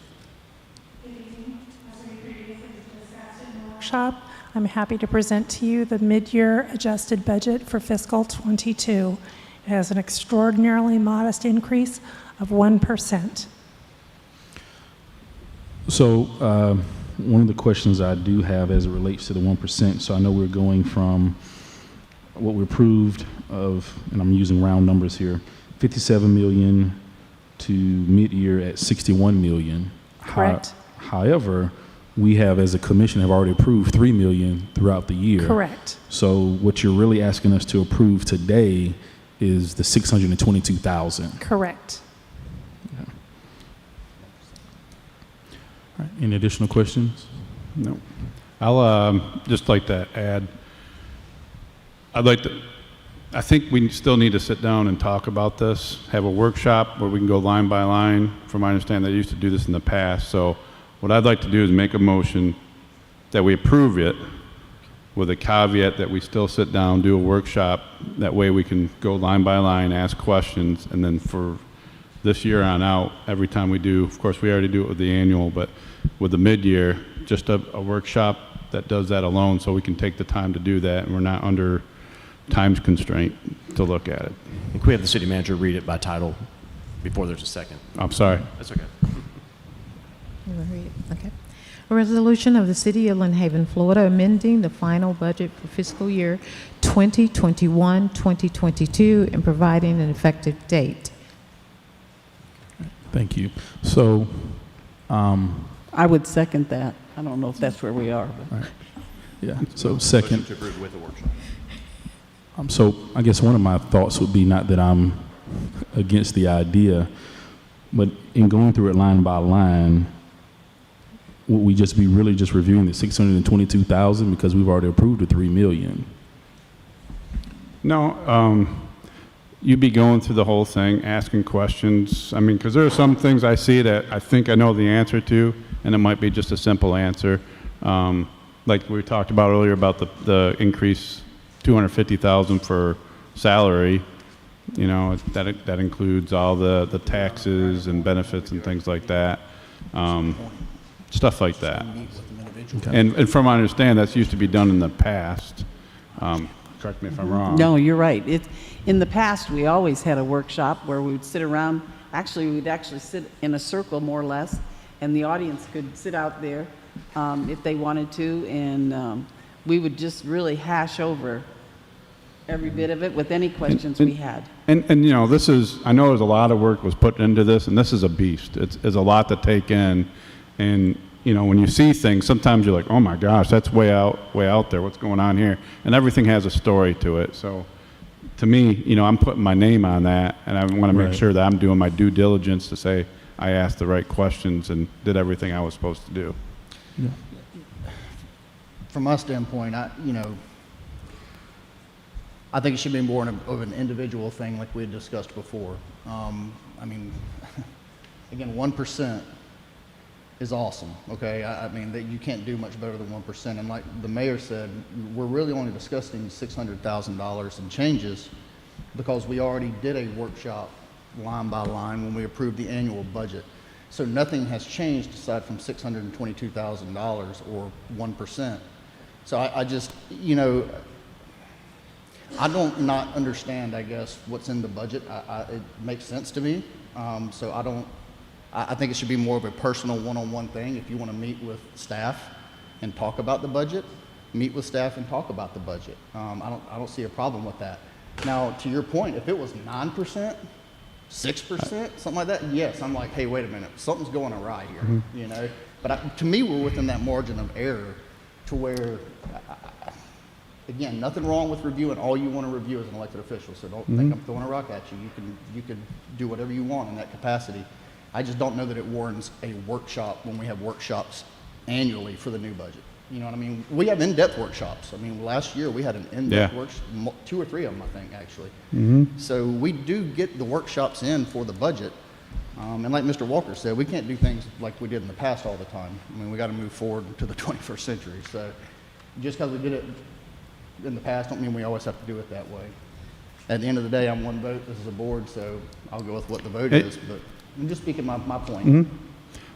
Workshop. I'm happy to present to you the mid-year adjusted budget for fiscal '22. It has an extraordinarily modest increase of 1%. So one of the questions I do have as it relates to the 1%, so I know we're going from what we approved of, and I'm using round numbers here, 57 million to mid-year at 61 million. Correct. However, we have, as a commission, have already approved 3 million throughout the year. Correct. So what you're really asking us to approve today is the 622,000. Correct. All right, any additional questions? No. I'll just like to add, I think we still need to sit down and talk about this, have a workshop where we can go line by line. From my understanding, they used to do this in the past. So what I'd like to do is make a motion that we approve it with a caveat that we still sit down, do a workshop. That way we can go line by line, ask questions, and then for this year on out, every time we do, of course, we already do it with the annual, but with the mid-year, just a workshop that does that alone so we can take the time to do that and we're not under time's constraint to look at it. And can we have the city manager read it by title before there's a second? I'm sorry. That's okay. You want to read it? Okay. A resolution of the City of Lynn Haven, Florida, amending the final budget for fiscal year 2021-2022 and providing an effective date. Thank you. So, I would second that. I don't know if that's where we are, but. all right. Yeah, so second. Motion to approve with a workshop. So I guess one of my thoughts would be not that I'm against the idea, but in going through it line by line, would we just be really just reviewing the 622,000 because we've already approved the 3 million? No, you'd be going through the whole thing, asking questions. I mean, because there are some things I see that I think I know the answer to, and it might be just a simple answer. Like we talked about earlier about the increase, 250,000 for salary. You know, that includes all the taxes and benefits and things like that. Stuff like that. Okay. And from what I understand, that's used to be done in the past. Correct me if I'm wrong. No, you're right. In the past, we always had a workshop where we would sit around. Actually, we'd actually sit in a circle, more or less, and the audience could sit out there if they wanted to, and we would just really hash over every bit of it with any questions we had. And you know, I know there's a lot of work was put into this, and this is a beast. It's a lot to take in. And, you know, when you see things, sometimes you're like, oh my gosh, that's way out there. What's going on here? And everything has a story to it. So to me, you know, I'm putting my name on that, and I want to make sure that I'm doing my due diligence to say I asked the right questions and did everything I was supposed to do. Yeah. From my standpoint, I think it should be more of an individual thing like we had discussed before. I mean, again, 1% is awesome, okay? I mean, that you can't do much better than 1%. And like the mayor said, we're really only discussing $600,000 in changes because we already did a workshop line by line when we approved the annual budget. So nothing has changed aside from $622,000 or 1%. So I just, you know, I don't not understand, I guess, what's in the budget. It makes sense to me. So I think it should be more of a personal one-on-one thing. If you want to meet with staff and talk about the budget, meet with staff and talk about the budget. I don't see a problem with that. Now, to your point, if it was 9%, 6%, something like that, yes, I'm like, hey, wait a minute, something's going awry here, you know? But to me, we're within that margin of error to where, again, nothing wrong with reviewing. All you want to review as an elected official, so don't think I'm throwing a rock at you. You can do whatever you want in that capacity. I just don't know that it warrants a workshop when we have workshops annually for the new budget. You know what I mean? We have in-depth workshops. I mean, last year we had an in-depth workshop, 2 or 3 of them, I think, actually. So we do get the workshops in for the budget. And like Mr. Walker said, we can't do things like we did in the past all the time. I mean, we got to move forward to the 21st century. So just because we did it in the past don't mean we always have to do it that way. At the end of the day, I'm one vote. This is a board, so I'll go with what the vote is. But I'm just speaking my point.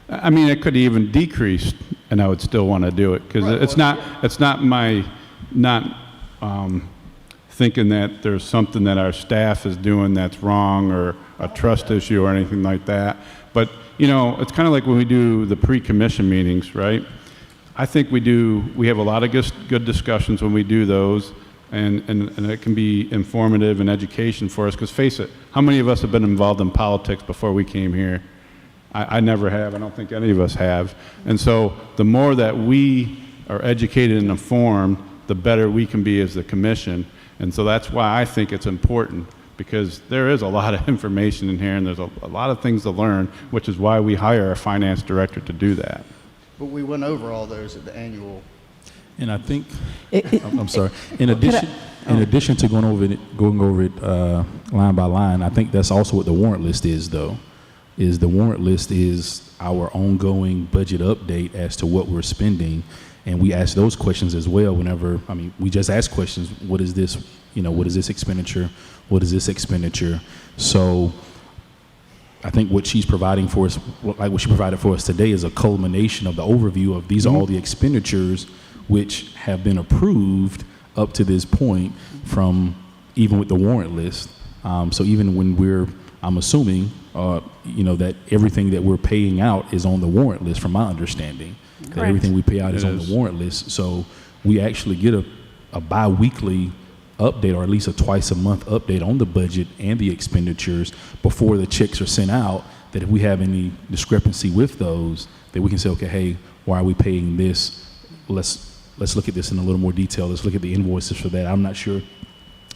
I mean, it could even decrease and I would still want to do it, because it's not thinking that there's something that our staff is doing that's wrong or a trust issue or anything like that. But, you know, it's kind of like when we do the pre-commission meetings, right? I think we have a lot of good discussions when we do those, and it can be informative and education for us, because face it, how many of us have been involved in politics before we came here? I never have. I don't think any of us have. And so the more that we are educated and informed, the better we can be as the commission. And so that's why I think it's important, because there is a lot of information in here and there's a lot of things to learn, which is why we hire a finance director to do that. But we went over all those at the annual. And I think, I'm sorry, in addition to going over it line by line, I think that's also what the warrant list is, though. Is the warrant list is our ongoing budget update as to what we're spending. And we ask those questions as well whenever, I mean, we just ask questions, what is this, you know, what is this expenditure? What is this expenditure? So I think what she's providing for us, like what she provided for us today, is a culmination of the overview of these are all the expenditures which have been approved up to this point from even with the warrant list. So even when I'm assuming, you know, that everything that we're paying out is on the warrant list from my understanding. That everything we pay out is on the warrant list. So we actually get a bi-weekly update, or at least a twice a month update on the budget and the expenditures before the checks are sent out, that if we have any discrepancy with those, that we can say, okay, hey, why are we paying this? Let's look at this in a little more detail. Let's look at the invoices for that. I'm not sure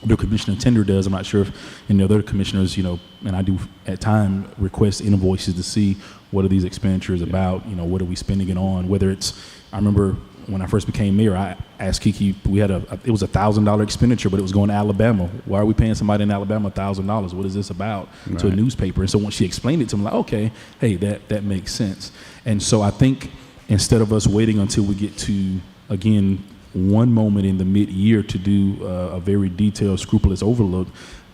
the Commissioner Tender does. I'm not sure if any other commissioners, you know, and I do at times request invoices to see what are these expenditures about, you know, what are we spending it on, whether it's, I remember when I first became mayor, I asked Kiki, we had it was $1,000 expenditure, but it was going to Alabama. Why are we paying somebody in Alabama $1,000? What is this about? Right. To a newspaper. And so when she explained it to me, I'm like, okay, hey, that makes sense. And so I think instead of us waiting until we get to, again, one moment in the mid-year to do a very detailed, scrupulous overlook,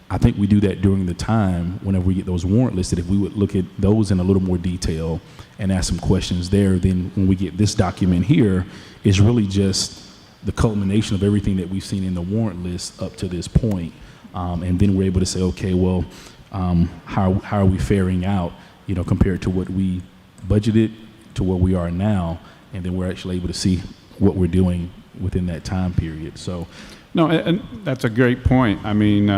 I think we do that during the time whenever we get those warrant listed. If we would look at those in a little more detail and ask some questions there, then when we get this document here, it's really just the culmination of everything that we've seen in the warrant list up to this point. And then we're able to say, okay, well, how are we faring out, you know, compared to what we budgeted to where we are now, and then we're actually able to see what we're doing within that time period. So, no, and that's a great point. I mean,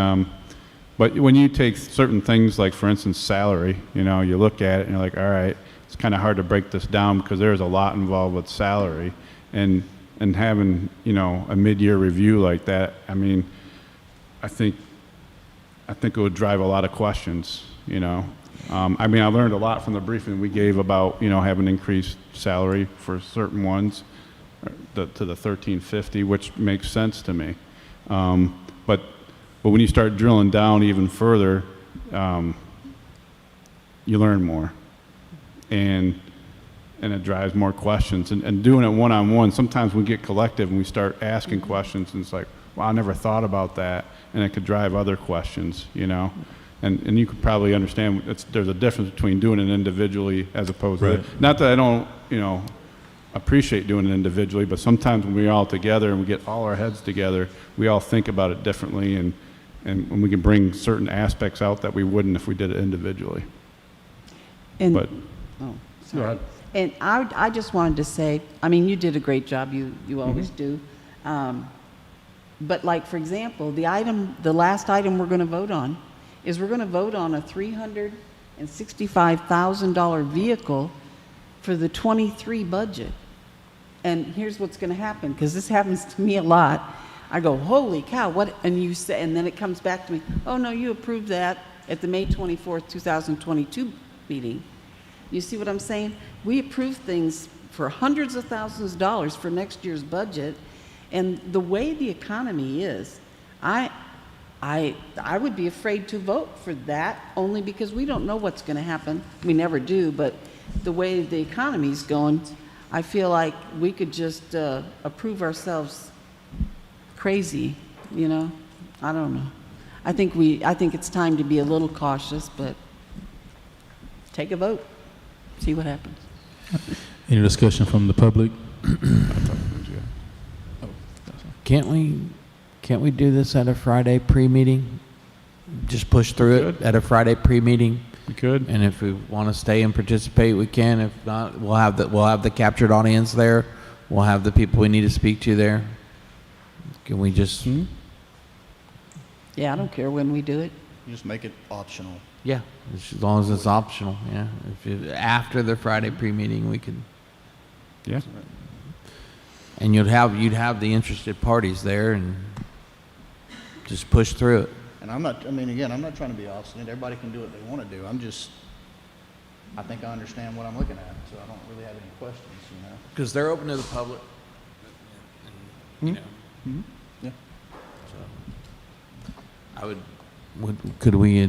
but when you take certain things like, for instance, salary, you know, you look at it and you're like, all right, it's kind of hard to break this down because there's a lot involved with salary, and having, you know, a mid-year review like that, I mean, I think it would drive a lot of questions, you know. I mean, I learned a lot from the briefing we gave about, you know, having increased salary for certain ones to the $13.50, which makes sense to me. But when you start drilling down even further, you learn more, and it drives more questions. And doing it one-on-one, sometimes we get collective and we start asking questions, and it's like, well, I never thought about that, and it could drive other questions, you know. And you could probably understand there's a difference between doing it individually as opposed to, not that I don't, you know, appreciate doing it individually, but sometimes when we're all together and we get all our heads together, we all think about it differently, and we can bring certain aspects out that we wouldn't if we did it individually. Sorry. Go ahead. And I just wanted to say, I mean, you did a great job, you always do. But like, for example, the last item we're going to vote on is we're going to vote on a $365,000 vehicle for the 23 budget. And here's what's going to happen, because this happens to me a lot. I go, holy cow, what? And you say, and then it comes back to me, oh no, you approved that at the May 24th, 2022 meeting. You see what I'm saying? We approve things for hundreds of thousands of dollars for next year's budget, and the way the economy is, I would be afraid to vote for that, only because we don't know what's going to happen. We never do, but the way the economy's going, I feel like we could just approve ourselves crazy, you know? I don't know. I think it's time to be a little cautious, but take a vote, see what happens. Any discussion from the public? Can't we do this at a Friday pre-meeting? Just push through it at a Friday pre-meeting? We could. And if we want to stay and participate, we can. If not, we'll have the captured audience there. We'll have the people we need to speak to there. Can we just? Yeah, I don't care when we do it. You just make it optional. Yeah, as long as it's optional. Yeah, after the Friday pre-meeting, we could. Yeah. And you'd have the interested parties there, and just push through it. And I'm not trying to be obstinate. Everybody can do what they want to do. I think I understand what I'm looking at, so I don't really have any questions, you know. Because they're open to the public. You know. Mm-hmm. Yeah. So, could we?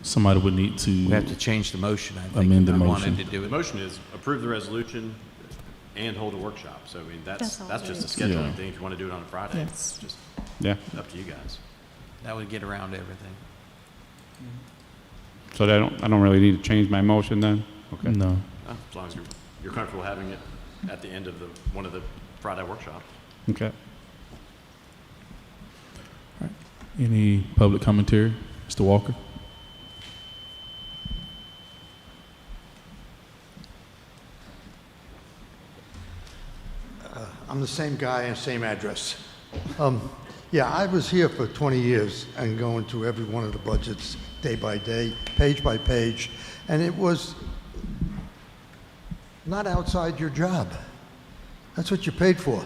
Somebody would need to. We have to change the motion. I think. Amend the I motion. wanted to do The it. motion is approve the resolution and hold a workshop. So I mean, that's just a scheduling thing. If you want to do it on a Friday, it's just up to you guys. That would get around everything. So I don't really need to change my motion then? Okay. No. As long as you're comfortable having it at the end of one of the Friday workshops. Okay. Any public commentary? Mr. Walker? I'm the same guy and same address. Yeah, I was here for 20 years and going through every one of the budgets day by day, page by page, and it was not outside your job. That's what you're paid for.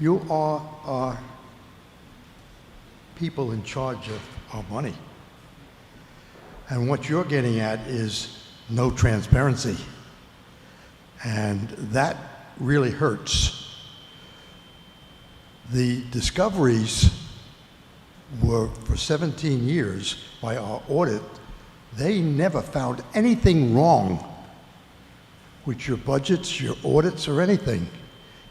You are our people in charge of our money. And what you're getting at is no transparency. And that really hurts. The discoveries were for 17 years by our audit. They never found anything wrong with your budgets, your audits, or anything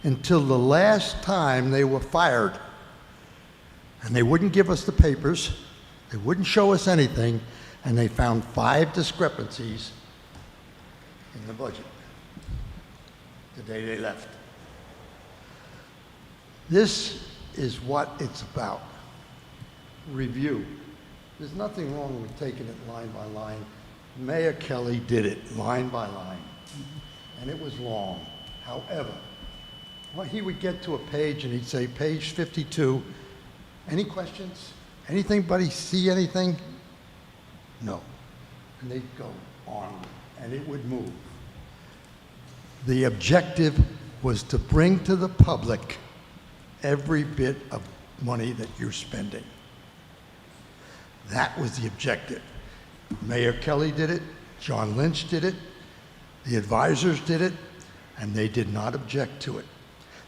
until the last time they were fired. And they wouldn't give us the papers, they wouldn't show us anything, and they found 5 discrepancies in the budget the day they left. This is what it's about. Review. There's nothing wrong with taking it line by line. Mayor Kelly did it line by line, and it was long. However, well, he would get to a page and he'd say, page 52, any questions? Anybody see anything? No. And they'd go on, and it would move. The objective was to bring to the public every bit of money that you're spending. That was the objective. Mayor Kelly did it, John Lynch did it, the advisors did it, and they did not object to it.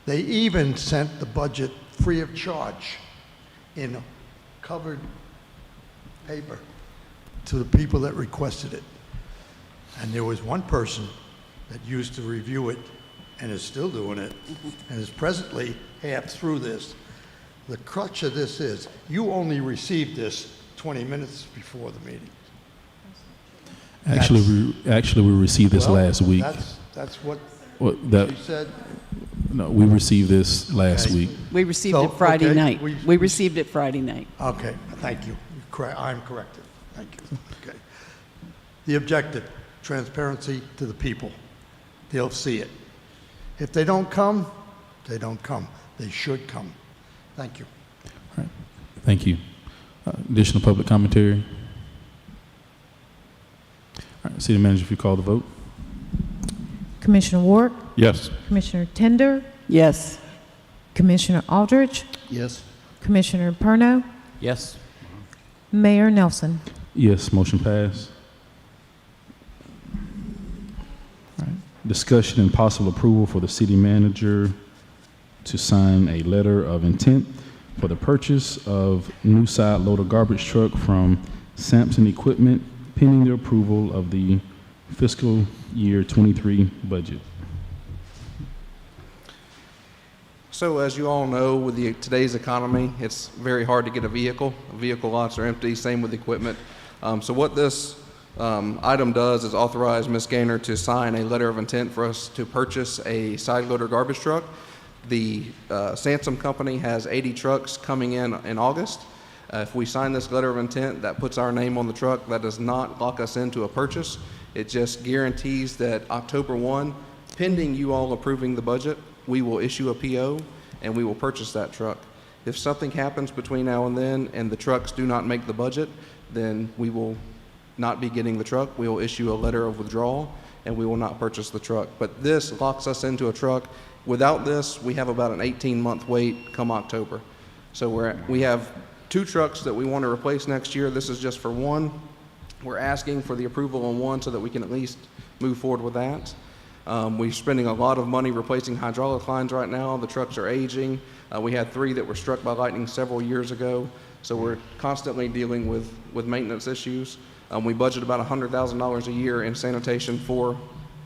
They even sent the budget free of charge in covered paper to the people that requested it. And there was one person that used to review it and is still doing it and is presently half through this. The crutch of this is you only received this 20 minutes before the meeting. Actually, we received this Well, last week. That's what That she said. No, we received this last week. We received So, it Friday okay, night. we- We received it Friday night. Okay, thank you. I'm corrected. Thank you. Okay. The objective, transparency to the people. They'll see it. If they don't come, they don't come. They should come. Thank you. All right. Thank you. Additional public commentary? All right, City Manager, if you call the vote. Commissioner Ward, Yes. Commissioner Tender, Yes. Commissioner Aldridge, Yes. Commissioner Perno, Yes. Mayor Nelson. Yes, motion passed. All right. Discussion and possible approval for the city manager to sign a letter of intent for the purchase of new side loader garbage truck from Sampson Equipment pending the approval of the fiscal year 23 budget. So as you all know, with today's economy, it's very hard to get a vehicle. Vehicle lots are empty, same with equipment. So what this item does is authorize Ms. Gaynor to sign a letter of intent for us to purchase a side loader garbage truck. The Sansom Company has 80 trucks coming in August. If we sign this letter of intent, that puts our name on the truck. That does not lock us into a purchase. It just guarantees that October 1, pending you all approving the budget, we will issue a PO and we will purchase that truck. If something happens between now and then and the trucks do not make the budget, then we will not be getting the truck. We will issue a letter of withdrawal and we will not purchase the truck. But this locks us into a truck. Without this, we have about an 18-month wait come October. So we have 2 trucks that we want to replace next year. This is just for one. We're asking for the approval on one so that we can at least move forward with that. We're spending a lot of money replacing hydraulic lines right now. The trucks are aging. We had 3 that were struck by lightning several years ago. So we're constantly dealing with maintenance issues. We budget about $100,000 a year in sanitation for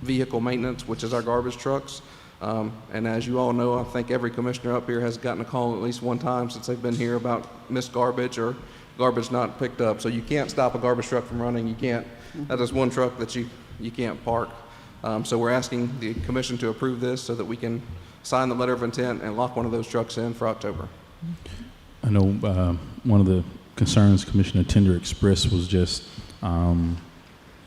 vehicle maintenance, which is our garbage trucks. And as you all know, I think every commissioner up here has gotten a call at least one time since they've been here about missed garbage or garbage not picked up. So you can't stop a garbage truck from running. You can't. That is one truck that you can't park. So we're asking the commission to approve this so that we can sign the letter of intent and lock one of those trucks in for October. I know one of the concerns Commissioner Tender expressed was just the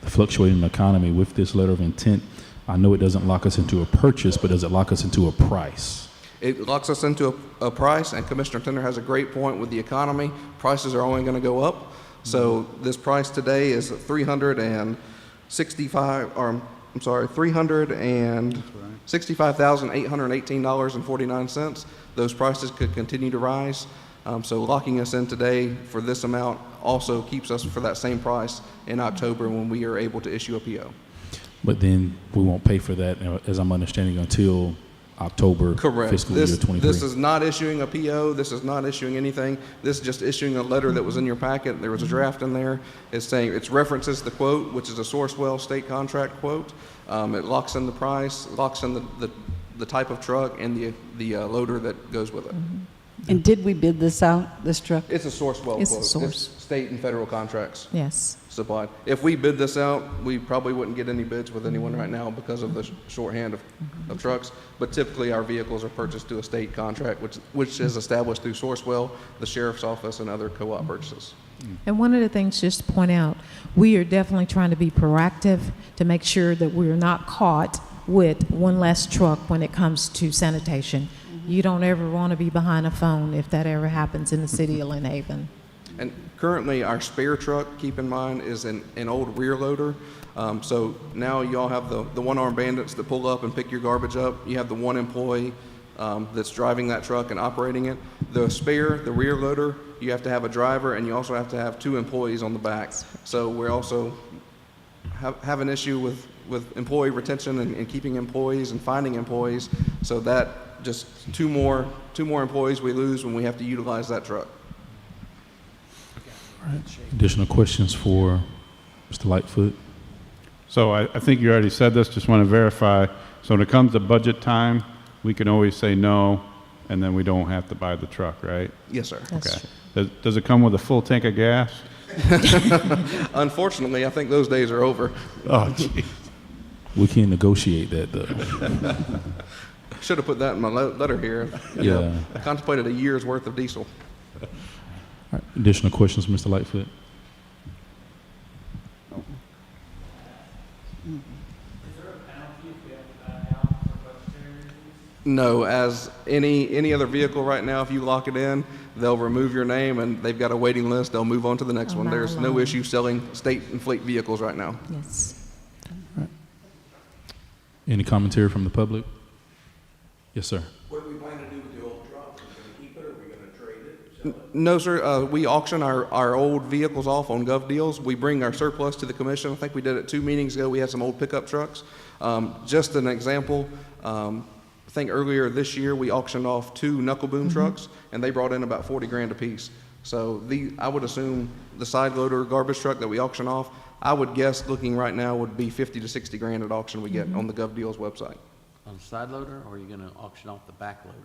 fluctuating economy with this letter of intent. I know it doesn't lock us into a purchase, but does it lock us into a price? It locks us into a price, and Commissioner Tender has a great point with the economy. Prices are only going to go up. So this price today is $365,818.49. Those prices could continue to rise. So locking us in today for this amount also keeps us for that same price in October when we are able to issue a PO. But then we won't pay for that, as I'm understanding, until October. Correct. Fiscal year 23. This is not issuing a PO. This is not issuing anything. This is just issuing a letter that was in your packet. There was a draft in there. It's saying, it references the quote, which is a Sourcewell state contract quote. It locks in the price, locks in the type of truck and the loader that goes with it. And did we bid this out, this truck? It's a Sourcewell It's a quote. source. It's state and federal contracts Yes. supplied. If we bid this out, we probably wouldn't get any bids with anyone right now because of the shorthand of trucks. But typically, our vehicles are purchased to a state contract, which is established through Sourcewell, the sheriff's office, and other co-op purchases. And one of the things, just to point out, we are definitely trying to be proactive to make sure that we're not caught with one less truck when it comes to sanitation. You don't ever want to be behind a phone if that ever happens in the city of Lynn Haven. And currently, our spare truck, keep in mind, is an old rear loader. So now you all have the one-armed bandits that pull up and pick your garbage up. You have the one employee that's driving that truck and operating it. The spare, the rear loader, you have to have a driver, and you also have to have 2 employees on the back. So we also have an issue with employee retention and keeping employees and finding employees. So that just two more employees we lose when we have to utilize that truck. All right. Additional questions for Mr. Lightfoot? So I think you already said this, just want to verify. So when it comes to budget time, we can always say no, and then we don't have to buy the truck, right? Yes, sir. That's Okay. Does it come with a full tank of gas? Unfortunately, I think those days are over. Oh, gee. We can't negotiate that, though. Should have put that in my letter here. Yeah. I contemplated a year's worth of diesel. All right. Additional questions, Mr. Lightfoot? No, as any other vehicle right now, if you lock it in, they'll remove your name and they've got a waiting list. They'll move on to the next one. my There's no Lord. issue selling state and fleet vehicles right now. Yes. Any commentary from the public? Yes, sir. What do we plan to do with the old truck? Are we going to keep it or are we going to trade it? Sell it? No, sir. We auction our old vehicles off on Gov Deals. We bring our surplus to the commission. I think we did it 2 meetings ago. We had some old pickup trucks. Just an example, I think earlier this year we auctioned off 2 knuckle boom trucks, and they brought in about 40 grand a piece. So I would assume the side loader garbage truck that we auction off, I would guess looking right now would be 50 to 60 grand at auction we get on the Gov Deals website. On the side loader, or are you going to auction off the back loader?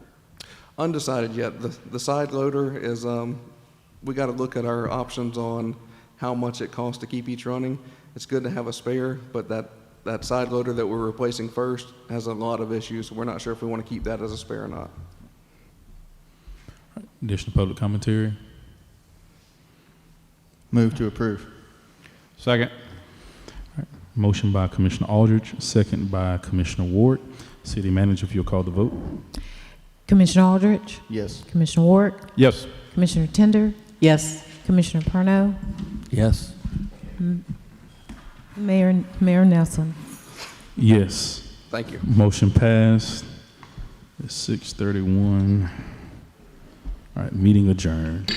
Undecided yet. The side loader is, we got to look at our options on how much it costs to keep each running. It's good to have a spare, but that side loader that we're replacing first has a lot of issues. We're not sure if we want to keep that as a spare or not. Additional public commentary? Move to approve. Second. Motion by Commissioner Aldridge, second by Commissioner Ward. City Manager, if you'll call the vote. Commissioner Aldrich, Yes. Commissioner Ward, Yes. Commissioner Tender, Yes. Commissioner Parno, Yes. Mayor Nelson. Yes. Thank you. Motion passed. It's 6:31. All right, meeting adjourned.